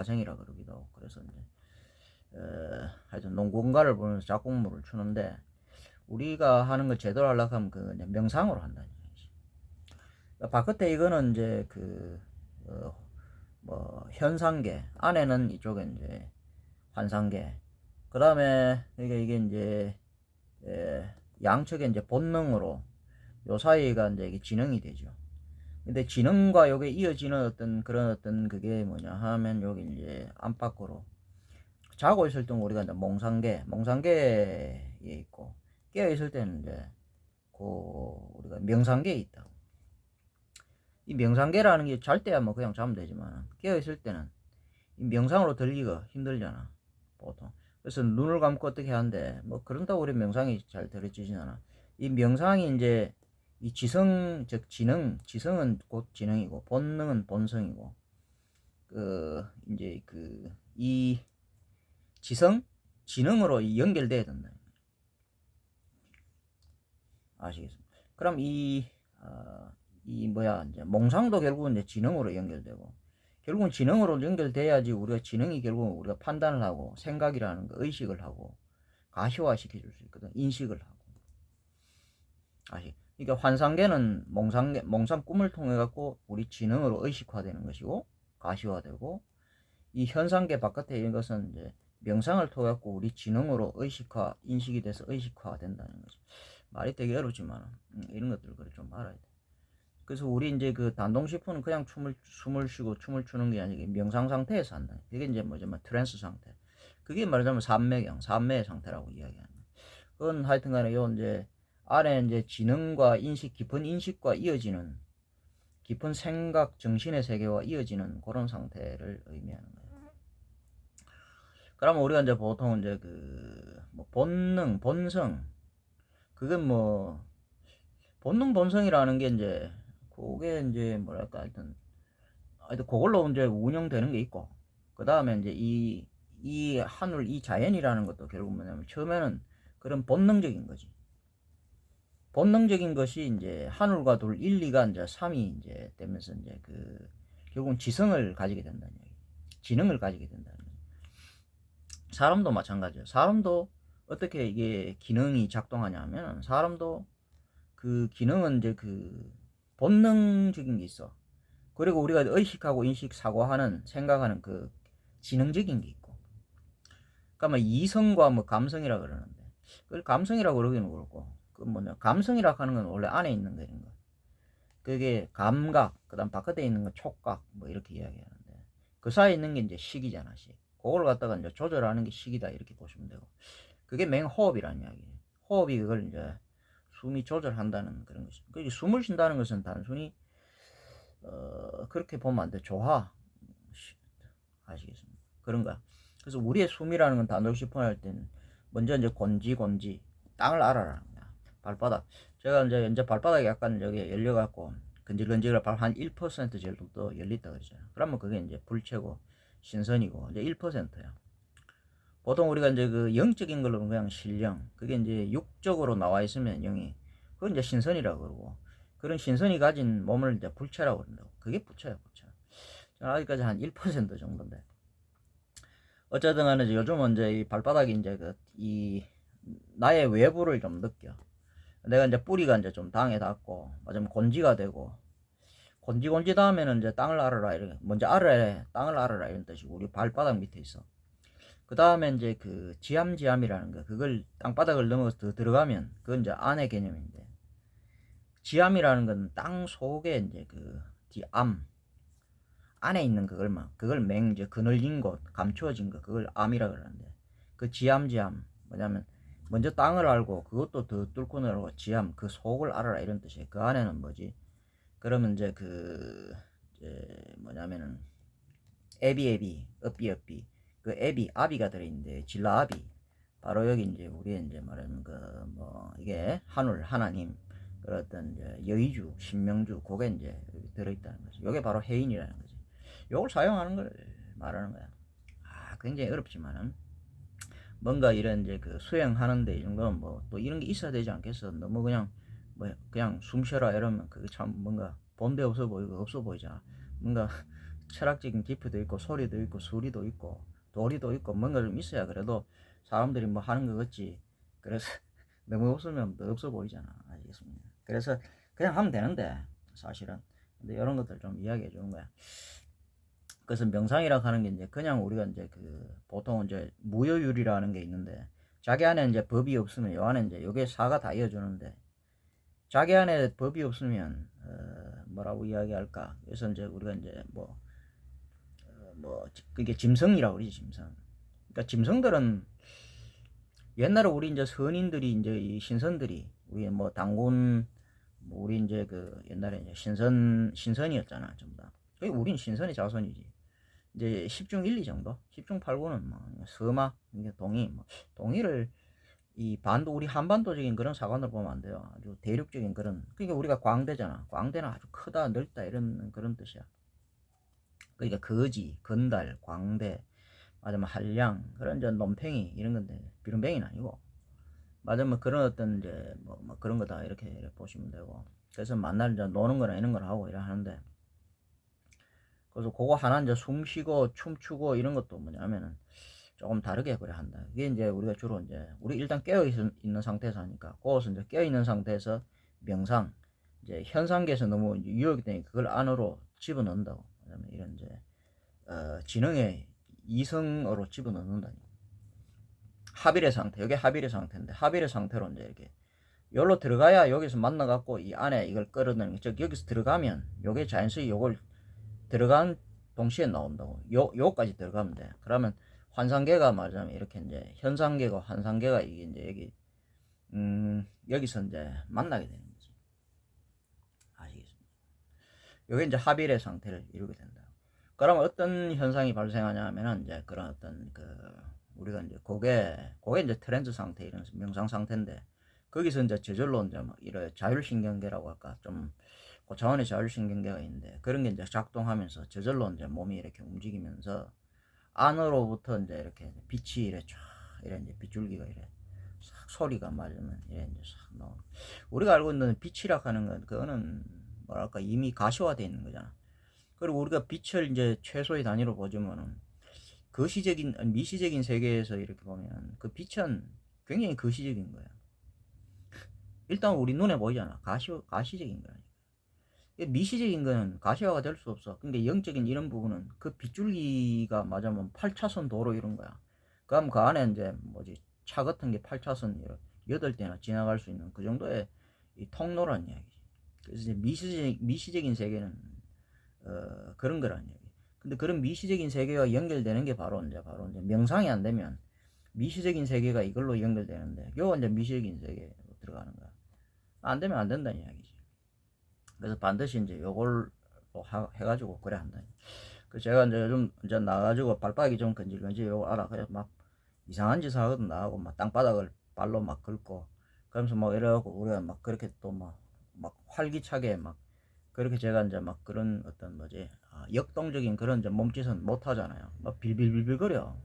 과정이라 그러기도 하고. 그래서 이제 하여튼 농군가를 보면서 작곡물을 추는데, 우리가 하는 걸 제대로 하려고 하면 그 명상으로 한다는 얘기지. 바깥에 이거는 이제 뭐 현상계, 안에는 이쪽에 이제 환상계, 그 다음에 이게 이제 양측에 이제 본능으로, 요 사이가 이제 이게 지능이 되죠. 근데 지능과 요게 이어지는 어떤 그런 어떤 그게 뭐냐 하면, 여기 이제 안팎으로 자고 있을 때는 우리가 이제 몽상계에 있고, 깨어 있을 때는 이제 그 우리가 명상계에 있다. 이 명상계라는 게 잘 때야 뭐 그냥 자면 되지만, 깨어 있을 때는 이 명상으로 들기가 힘들잖아 보통. 그래서 눈을 감고 어떻게 하는데, 뭐 그런다고 우리 명상이 잘 들어지진 않아. 이 명상이 이제 이 지성, 즉 지성은 곧 지능이고, 본능은 본성이고, 이제 이 지능으로 연결돼야 된다. 아시겠습니까? 그럼 이 뭐야, 이제 몽상도 결국은 이제 지능으로 연결되고, 결국은 지능으로 연결돼야지 우리가 지능이 결국은 우리가 판단을 하고, 생각이라는 거, 의식을 하고 가시화 시켜줄 수 있거든. 인식을 하고. 그러니까 환상계는 몽상 꿈을 통해 갖고 우리 지능으로 의식화되는 것이고, 가시화되고, 이 현상계 바깥에 있는 것은 이제 명상을 통해 갖고 우리 지능으로 인식이 돼서 의식화가 된다는 거죠. 말이 되게 어렵지만 이런 것들을 그래 좀 알아야 돼. 그래서 우리 이제 그 단동시포는 그냥 숨을 쉬고 춤을 추는 게 아니고 명상 상태에서 한다. 그게 이제 뭐냐면 트랜스 상태. 그게 말하자면 삼매의 상태라고 이야기하는 거예요. 그건 하여튼간에 요 이제 안에 이제 지능과 인식, 깊은 인식과 이어지는, 깊은 생각, 정신의 세계와 이어지는 그런 상태를 의미하는 거예요. 그러면 우리가 이제 보통 이제 뭐 본능, 본성, 그건 뭐 본능, 본성이라는 게 이제 그게 이제 뭐랄까 하여튼 그걸로 이제 운영되는 게 있고, 그 다음에 이제 이 하늘, 이 자연이라는 것도 결국 뭐냐면 처음에는 그런 본능적인 거지. 본능적인 것이 이제 하늘과 둘, 1, 2가 이제 3이 이제 되면서 이제 결국은 지성을 가지게 된다는 얘기. 지능을 가지게 된다는 얘기. 사람도 마찬가지예요. 사람도 어떻게 이게 기능이 작동하냐면, 사람도 그 기능은 이제 본능적인 게 있어. 그리고 우리가 의식하고 인식, 사고하는, 생각하는 지능적인 게 있고. 그러니까 뭐 이성과 뭐 감성이라 그러는데, 그걸 감성이라고 그러기는 그렇고, 감성이라고 하는 건 원래 안에 있는 거인 거. 그게 감각, 그다음 바깥에 있는 건 촉각, 뭐 이렇게 이야기하는데, 그 사이에 있는 게 이제 식이잖아, 식. 그걸 갖다가 이제 조절하는 게 식이다, 이렇게 보시면 되고. 그게 맹호흡이라는 이야기예요. 호흡이 그걸 이제 숨이 조절한다는 그런 것이. 그게 숨을 쉰다는 것은 단순히 그렇게 보면 안 돼. 아시겠습니까? 그런 거야. 그래서 우리의 숨이라는 건 단독시폰 할 때는 먼저 이제 곤지 땅을 알아라. 발바닥. 제가 이제 발바닥이 약간 여기 열려갖고 근질근질한 한 1% 정도 열렸다 그러잖아요. 그러면 그게 이제 불체고 신선이고 이제 1%야. 보통 우리가 이제 영적인 걸로 그냥 신령, 그게 이제 육적으로 나와 있으면 영이, 그건 이제 신선이라고 그러고, 그런 신선이 가진 몸을 이제 불체라고 그런다고. 그게 부처야, 부처. 아직까지 한 1% 정도인데. 어쨌든 간에 요즘은 이제 이 발바닥이 이제 이 나의 외부를 좀 느껴. 내가 이제 뿌리가 이제 좀 땅에 닿고, 좀 곤지가 되고, 곤지 다음에는 이제 땅을 알아라, 이렇게. 먼저 알아라, 땅을 알아라, 이런 뜻이고, 우리 발바닥 밑에 있어. 그 다음에 이제 지암이라는 거, 그걸 땅바닥을 넘어서 더 들어가면, 그건 이제 안의 개념인데, 지암이라는 건 땅 속에 이제 디암, 안에 있는 그걸 이제 그늘진 곳, 감추어진 거, 그걸 암이라 그러는데, 그 지암, 뭐냐면, 먼저 땅을 알고, 그것도 더 뚫고 내려가고, 지암, 그 속을 알아라, 이런 뜻이에요. 그 안에는 뭐지? 그러면 이제 이제 뭐냐면은, 어삐, 그 아비가 들어있는데, 진라아비. 바로 여기 이제 우리 이제 말하는 이게 하나님, 그런 어떤 이제 여의주, 신명주, 그게 이제 들어있다는 거죠. 이게 바로 해인이라는 거지. 요걸 사용하는 걸 말하는 거야. 굉장히 어렵지만은, 뭔가 이런 이제 수행하는데 이런 건 뭐 또 이런 게 있어야 되지 않겠어. 너무 그냥 숨 쉬어라 이러면 그게 참 뭔가 본데 없어 보이고 없어 보이잖아. 뭔가 철학적인 깊이도 있고 소리도 있고 소리도 있고 도리도 있고 뭔가 좀 있어야 그래도 사람들이 뭐 하는 거 같지. 그래서 너무 없으면 더 없어 보이잖아. 아시겠습니까? 그래서 그냥 하면 되는데 사실은. 근데 이런 것들 좀 이야기해 주는 거야. 그래서 명상이라고 하는 게 이제 그냥 우리가 이제 그 보통 이제 무효율이라는 게 있는데 자기 안에 이제 법이 없으면 요 안에 이제 요게 사가 다 이어주는데 자기 안에 법이 없으면 뭐라고 이야기할까? 그래서 이제 우리가 이제 뭐 그게 짐승이라고 그러지 짐승. 그러니까 짐승들은 옛날에 우리 이제 선인들이 이제 이 신선들이 우리 뭐 당군 뭐 우리 이제 그 옛날에 이제 신선이었잖아 전부 다. 우린 신선의 자손이지. 이제 10중 1, 2 정도, 10중 8구는 뭐 서마, 동이, 뭐 동이를 이 반도 우리 한반도적인 그런 사관으로 보면 안 돼요. 아주 대륙적인 그런. 그러니까 우리가 광대잖아. 광대는 아주 크다, 넓다 이런 그런 뜻이야. 그러니까 거지, 건달, 광대, 맞으면 한량 그런 이제 논팽이 이런 건데 비름뱅이는 아니고 맞으면 그런 어떤 이제 뭐 그런 거다 이렇게 보시면 되고. 그래서 만날 이제 노는 거나 이런 걸 하고 이래 하는데. 그래서 그거 하나 이제 숨 쉬고 춤추고 이런 것도 뭐냐면은 조금 다르게 그래 한다. 이게 이제 우리가 주로 이제 우리 일단 깨어 있는 상태에서 하니까 그것은 이제 깨어 있는 상태에서 명상 이제 현상계에서 너무 유혹이 되니 그걸 안으로 집어넣는다고. 그다음에 이런 이제 지능의 이성으로 집어넣는다니. 합일의 상태, 이게 합일의 상태인데 합일의 상태로 이제 이렇게 여기로 들어가야 여기서 만나갖고 이 안에 이걸 끌어내는 즉 여기서 들어가면 요게 자연스레 요걸 들어간 동시에 나온다고. 요까지 들어가면 돼. 그러면 환상계가 말하자면 이렇게 이제 현상계가 환상계가 이게 이제 여기 여기서 이제 만나게 되는 거지. 아시겠습니까? 요게 이제 합일의 상태를 이루게 된다. 그러면 어떤 현상이 발생하냐 하면은 이제 그런 어떤 그 우리가 이제 그게 이제 트랜스 상태 이런 명상 상태인데 거기서 이제 저절로 이제 막 이런 자율신경계라고 할까 좀 고차원의 자율신경계가 있는데 그런 게 이제 작동하면서 저절로 이제 몸이 이렇게 움직이면서 안으로부터 이제 이렇게 빛이 이래 쫙 이래 이제 빗줄기가 이래 싹 소리가 맞으면 이래 이제 싹 나오는. 우리가 알고 있는 빛이라 하는 건 그거는 뭐랄까 이미 가시화되어 있는 거잖아. 그리고 우리가 빛을 이제 최소의 단위로 보자면은 거시적인 미시적인 세계에서 이렇게 보면 그 빛은 굉장히 거시적인 거야. 일단 우리 눈에 보이잖아. 가시적인 거야. 미시적인 거는 가시화가 될 수 없어. 그러니까 영적인 이런 부분은 그 빗줄기가 맞으면 8차선 도로 이런 거야. 그럼 그 안에 이제 뭐지 차 같은 게 8차선 8대나 지나갈 수 있는 그 정도의 이 통로란 이야기지. 그래서 이제 미시적인 세계는 그런 거란 이야기. 근데 그런 미시적인 세계와 연결되는 게 바로 이제 명상이 안 되면 미시적인 세계가 이걸로 연결되는데 요거 이제 미시적인 세계로 들어가는 거야. 안 되면 안 된다는 이야기지. 그래서 반드시 이제 요걸 해가지고 그래 한다. 그 제가 이제 요즘 이제 나가지고 발바닥이 좀 건질건질 요거 알아. 그래서 막 이상한 짓을 하거든 나하고 막 땅바닥을 발로 막 긁고 그러면서 막 이래갖고 우리가 막 그렇게 또 막 활기차게 막 그렇게 제가 이제 막 그런 어떤 뭐지 역동적인 그런 이제 몸짓은 못 하잖아요. 막 빌빌빌빌거려.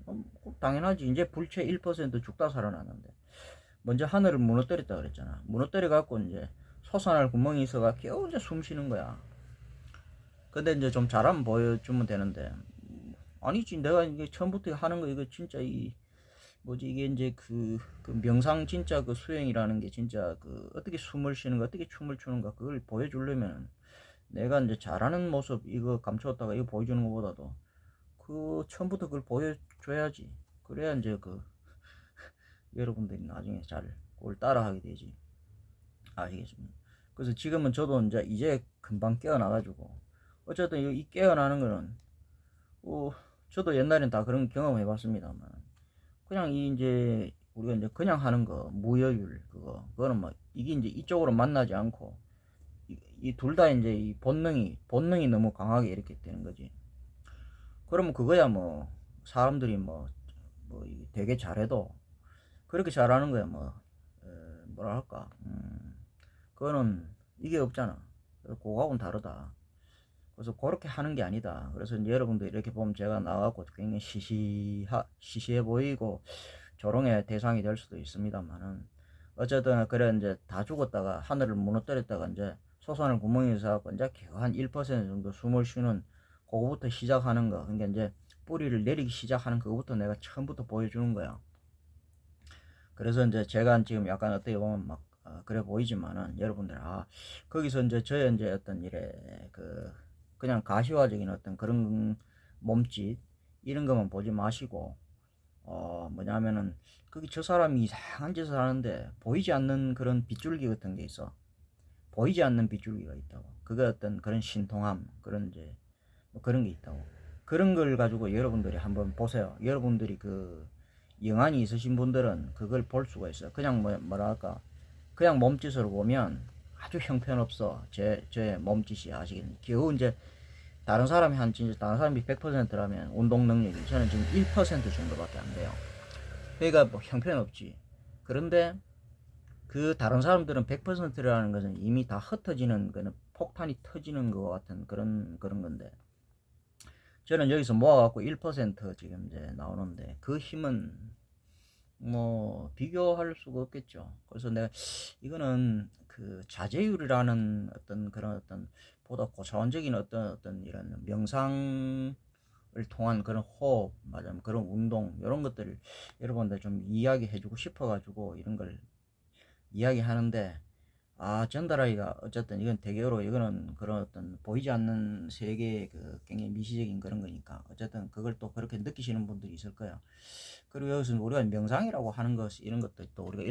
당연하지. 이제 불체 1% 죽다 살아났는데 먼저 하늘을 무너뜨렸다 그랬잖아. 무너뜨려 갖고 이제 솟아날 구멍이 있어가 겨우 이제 숨 쉬는 거야. 근데 이제 좀 잘하면 보여주면 되는데 아니지 내가 이게 처음부터 하는 거 이거 진짜 이 뭐지 이게 이제 그 명상 진짜 그 수행이라는 게 진짜 그 어떻게 숨을 쉬는 거 어떻게 춤을 추는가 그걸 보여주려면 내가 이제 잘하는 모습 이거 감추었다가 이거 보여주는 것보다도 그 처음부터 그걸 보여줘야지. 그래야 이제 그 여러분들이 나중에 잘 그걸 따라하게 되지. 아시겠습니까? 그래서 지금은 저도 이제 금방 깨어나가지고 어쨌든 이 깨어나는 거는 저도 옛날엔 다 그런 경험 해봤습니다만 그냥 이 이제 우리가 이제 그냥 하는 거 무여율 그거는 뭐 이게 이제 이쪽으로 만나지 않고 이 둘 다 이제 이 본능이 너무 강하게 이렇게 되는 거지. 그러면 그거야 뭐 사람들이 뭐 되게 잘해도 그렇게 잘하는 거야 뭐 뭐라 할까 그거는 이게 없잖아. 그거하고는 다르다. 그래서 그렇게 하는 게 아니다. 그래서 이제 여러분들 이렇게 보면 제가 나와갖고 굉장히 시시해 보이고 조롱의 대상이 될 수도 있습니다만은 어쨌든 그래 이제 다 죽었다가 하늘을 무너뜨렸다가 이제 솟아날 구멍에서 갖고 이제 한 1% 정도 숨을 쉬는 그거부터 시작하는 거. 그러니까 이제 뿌리를 내리기 시작하는 그거부터 내가 처음부터 보여주는 거야. 그래서 이제 제가 지금 약간 어떻게 보면 막 그래 보이지만은 여러분들 거기서 이제 저의 이제 어떤 일에 그냥 가시화적인 어떤 그런 몸짓 이런 것만 보지 마시고 뭐냐면은 거기 저 사람이 이상한 짓을 하는데 보이지 않는 그런 빗줄기 같은 게 있어. 보이지 않는 빗줄기가 있다고. 그게 어떤 그런 신통함 그런 이제 뭐 그런 게 있다고. 그런 걸 가지고 여러분들이 한번 보세요. 여러분들이 그 영안이 있으신 분들은 그걸 볼 수가 있어요. 그냥 뭐랄까 그냥 몸짓으로 보면 아주 형편없어. 제 몸짓이 아시겠니? 겨우 이제 다른 사람이 진짜 다른 사람이 100%라면 운동 능력이 저는 지금 1% 정도밖에 안 돼요. 그러니까 뭐 형편없지. 그런데 그 다른 사람들은 100%라는 것은 이미 다 흩어지는 거는 폭탄이 터지는 것 같은 그런 건데 저는 여기서 모아갖고 1% 지금 이제 나오는데 그 힘은 뭐 비교할 수가 없겠죠. 그래서 내가 이거는 그 자제율이라는 어떤 그런 어떤 보다 고차원적인 어떤 이런 명상을 통한 그런 호흡, 맞아, 그런 운동 이런 것들을 여러분들 좀 이야기해주고 싶어가지고 이런 걸 이야기하는데 전달하기가 어쨌든 이건 대결로 이거는 그런 어떤 보이지 않는 세계의 그 굉장히 미시적인 그런 거니까 어쨌든 그걸 또 그렇게 느끼시는 분들이 있을 거야. 그리고 여기서 우리가 명상이라고 하는 것 이런 것도 또 우리가